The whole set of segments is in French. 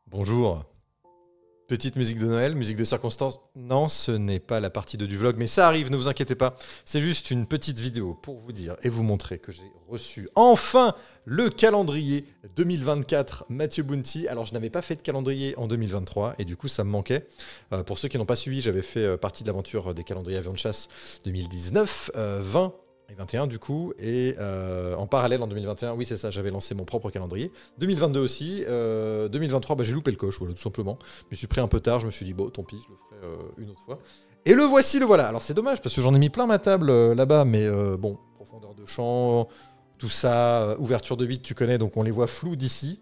Bonjour. Petite musique de Noël, musique de circonstance. Non, ce n'est pas la partie 2 du vlog, mais ça arrive, ne vous inquiétez pas. C'est juste une petite vidéo pour vous dire et vous montrer que j'ai reçu enfin le calendrier 2024 Mathieu Bounty. Alors, je n'avais pas fait de calendrier en 2023 et du coup, ça me manquait. Pour ceux qui n'ont pas suivi, j'avais fait partie de l'aventure des calendriers avions de chasse 2019, 20 et 21 du coup, et en parallèle en 2021, oui c'est ça, j'avais lancé mon propre calendrier. 2022 aussi, 2023, bah, j'ai loupé le coche, voilà, tout simplement. Je me suis pris un peu tard, je me suis dit, bon, tant pis, je le ferai une autre fois. Et le voici, le voilà. Alors c'est dommage, parce que j'en ai mis plein ma table là-bas, mais bon, profondeur de champ, tout ça, ouverture de bits, tu connais, donc on les voit flous d'ici.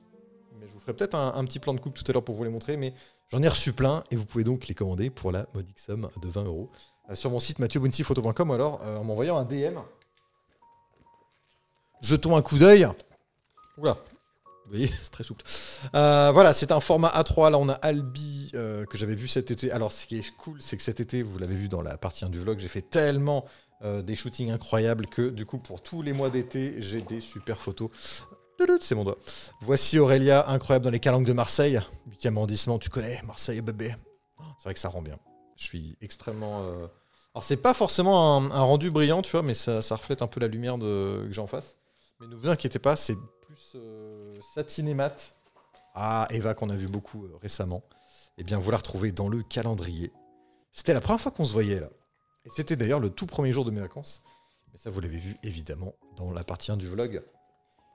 Mais je vous ferai peut-être un petit plan de coupe tout à l'heure pour vous les montrer, mais j'en ai reçu plein, et vous pouvez donc les commander pour la modique somme de 20 € sur mon site mathieubountyphoto.com, ou alors en m'envoyant un DM. Jetons un coup d'œil. Oula, vous voyez, c'est très souple. Voilà, c'est un format A3. Là, on a Albi que j'avais vu cet été. Alors, ce qui est cool, c'est que cet été, vous l'avez vu dans la partie 1 du vlog, j'ai fait tellement des shootings incroyables que, du coup, pour tous les mois d'été, j'ai des super photos. C'est mon doigt. Voici Aurélia, incroyable dans les calanques de Marseille. 8e arrondissement, tu connais, Marseille, bébé. C'est vrai que ça rend bien. Je suis extrêmement... Alors, c'est pas forcément un rendu brillant, tu vois, mais ça reflète un peu la lumière que j'ai en face. Mais ne vous inquiétez pas, c'est plus satiné mat. Ah, Eva, qu'on a vu beaucoup récemment. Eh bien, vous la retrouvez dans le calendrier. C'était la première fois qu'on se voyait, là. Et c'était d'ailleurs le tout premier jour de mes vacances. Mais ça, vous l'avez vu, évidemment, dans la partie 1 du vlog.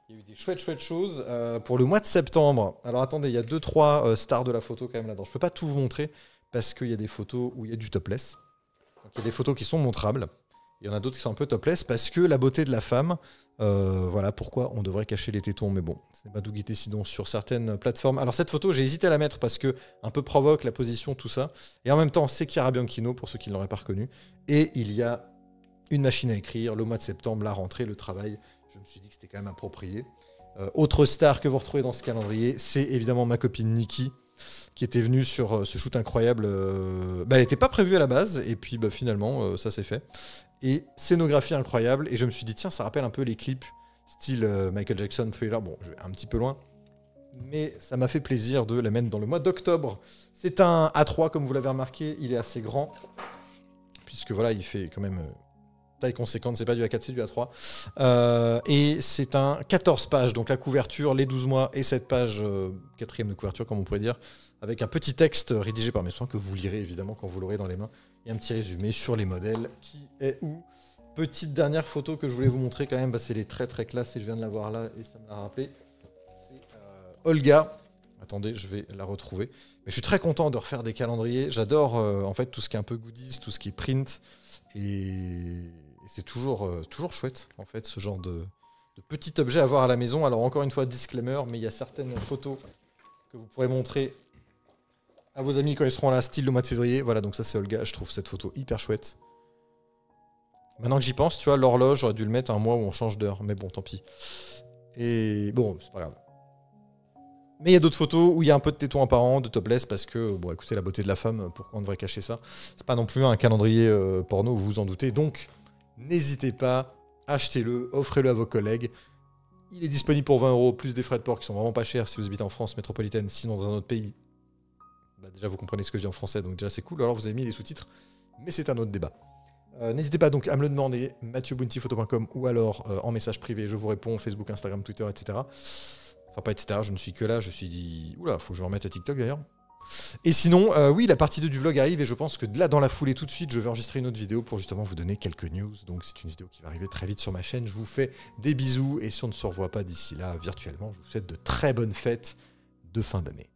Il y a eu des chouettes choses pour le mois de septembre. Alors, attendez, il y a 2-3 stars de la photo, quand même, là-dedans. Je peux pas tout vous montrer, parce qu'il y a des photos où il y a du topless. Donc, il y a des photos qui sont montrables. Il y en a d'autres qui sont un peu topless, parce que la beauté de la femme... voilà pourquoi on devrait cacher les tétons, mais bon, ce n'est pas d'où guetter sinon sur certaines plateformes. Alors cette photo, j'ai hésité à la mettre parce que un peu provoque la position, tout ça. Et en même temps, c'est Chiara Bianchino, pour ceux qui ne l'auraient pas reconnu. Et il y a une machine à écrire, le mois de septembre, la rentrée, le travail. Je me suis dit que c'était quand même approprié. Autre star que vous retrouvez dans ce calendrier, c'est évidemment ma copine Nikki, qui était venue sur ce shoot incroyable. Elle n'était pas prévue à la base, et puis finalement, ça s'est fait. Et scénographie incroyable, et je me suis dit, tiens, ça rappelle un peu les clips style Michael Jackson, Thriller. Bon, je vais un petit peu loin, mais ça m'a fait plaisir de la mettre dans le mois d'octobre. C'est un A3, comme vous l'avez remarqué, il est assez grand, puisque voilà, il fait quand même taille conséquente, c'est pas du A4, c'est du A3. Et c'est un 14 pages, donc la couverture, les 12 mois et cette page, quatrième de couverture, comme on pourrait dire, avec un petit texte rédigé par mes soins que vous lirez évidemment quand vous l'aurez dans les mains. Et un petit résumé sur les modèles, qui est où. Petite dernière photo que je voulais vous montrer quand même, c'est les très classe, et je viens de la voir là et ça me l'a rappelé. C'est Olga. Attendez, je vais la retrouver. Mais je suis très content de refaire des calendriers. J'adore en fait tout ce qui est un peu goodies, tout ce qui est print. Et c'est toujours chouette en fait ce genre de petit objet à avoir à la maison. Alors encore une fois, disclaimer, mais il y a certaines photos que vous pourrez montrer à vos amis quand ils seront là, style le mois de février. Voilà, donc ça c'est Olga, je trouve cette photo hyper chouette. Maintenant que j'y pense, tu vois, l'horloge, j'aurais dû le mettre un mois où on change d'heure, mais bon, tant pis. Et bon, c'est pas grave. Mais il y a d'autres photos où il y a un peu de tétons apparents, de topless, parce que, bon, écoutez, la beauté de la femme, pourquoi on devrait cacher ça? C'est pas non plus un calendrier porno, vous vous en doutez. Donc, n'hésitez pas, achetez-le, offrez-le à vos collègues. Il est disponible pour 20 € plus des frais de port qui sont vraiment pas chers si vous habitez en France métropolitaine, sinon dans un autre pays. Bah, déjà, vous comprenez ce que je dis en français, donc déjà c'est cool. Alors, vous avez mis les sous-titres, mais c'est un autre débat. N'hésitez pas donc à me le demander, mathieubountyphoto.com, ou alors en message privé, je vous réponds, Facebook, Instagram, Twitter, etc. Enfin, pas etc., je ne suis que là, je suis dit... Oula, faut que je me remette à TikTok d'ailleurs. Et sinon, oui, la partie 2 du vlog arrive, et je pense que là, dans la foulée, tout de suite, je vais enregistrer une autre vidéo pour justement vous donner quelques news. Donc c'est une vidéo qui va arriver très vite sur ma chaîne. Je vous fais des bisous, et si on ne se revoit pas d'ici là, virtuellement, je vous souhaite de très bonnes fêtes de fin d'année.